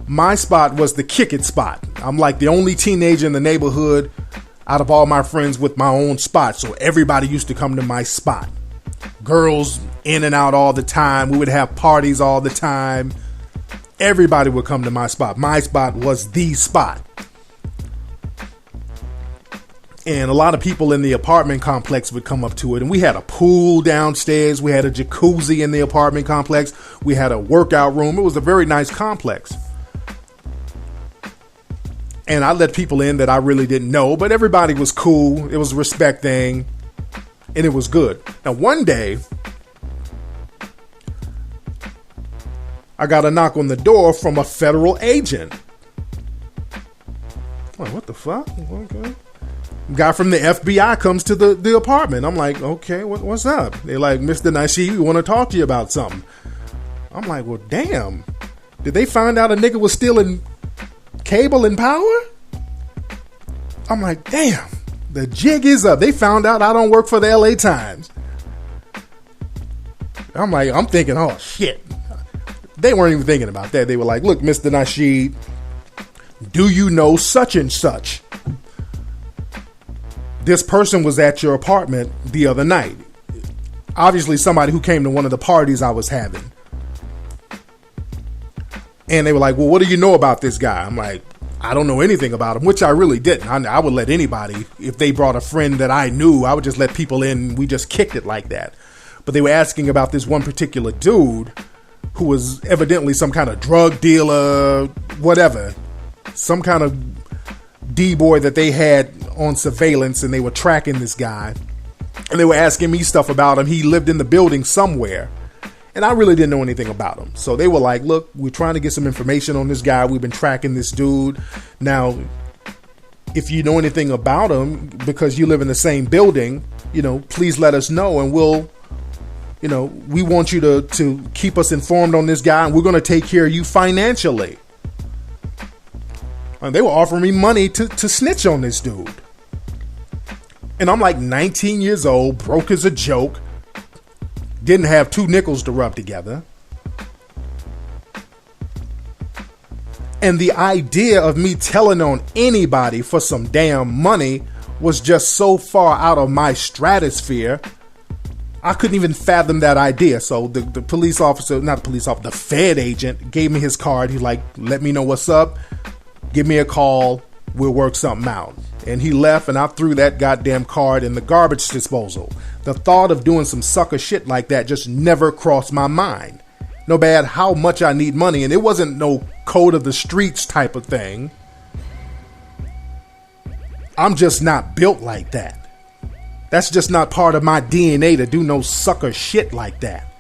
my spot was the kick it spot. I'm like the only teenager in the neighborhood out of all my friends with my own spot. So everybody used to come to my spot. Girls in and out all the time. We would have parties all the time. Everybody would come to my spot. My spot was the spot. And a lot of people in the apartment complex would come up to it. And we had a pool downstairs. We had a jacuzzi in the apartment complex. We had a workout room. It was a very nice complex. And I let people in that I really didn't know. But everybody was cool. It was a respect thing. And it was good. Now, one day, I got a knock on the door from a federal agent. Like, what the fuck? Okay. Guy from the FBI comes to the apartment. I'm like, okay, what's up? They're like, Mr. Nasheed, we want to talk to you about something. I'm like, well, damn. Did they find out a nigga was stealing cable and power? I'm like, damn. The jig is up. They found out I don't work for the LA Times. I'm thinking, oh, shit. They weren't even thinking about that. They were like, look, Mr. Nasheed, do you know such and such? This person was at your apartment the other night. Obviously somebody who came to one of the parties I was having. And they were like, well, what do you know about this guy? I'm like, I don't know anything about him, which I really didn't. I would let anybody, if they brought a friend that I knew, I would just let people in. We just kicked it like that. But they were asking about this one particular dude who was evidently some kind of drug dealer, whatever. Some kind of D-boy that they had on surveillance, and they were tracking this guy. And they were asking me stuff about him. He lived in the building somewhere. And I really didn't know anything about him. So they were like, look, we're trying to get some information on this guy. We've been tracking this dude. Now, if you know anything about him, because you live in the same building, please let us know. And we'll, we want you to keep us informed on this guy. And we're going to take care of you financially. And they were offering me money to snitch on this dude. And I'm like 19 years old, broke as a joke. Didn't have 2 nickels to rub together. And the idea of me telling on anybody for some damn money was just so far out of my stratosphere. I couldn't even fathom that idea. So the police officer, not the police officer, the Fed agent gave me his card. He's like, let me know what's up. Give me a call. We'll work something out. And he left, and I threw that goddamn card in the garbage disposal. The thought of doing some sucker shit like that just never crossed my mind. No matter how much I need money, and it wasn't no code of the streets type of thing. I'm just not built like that. That's just not part of my DNA to do no sucker shit like that.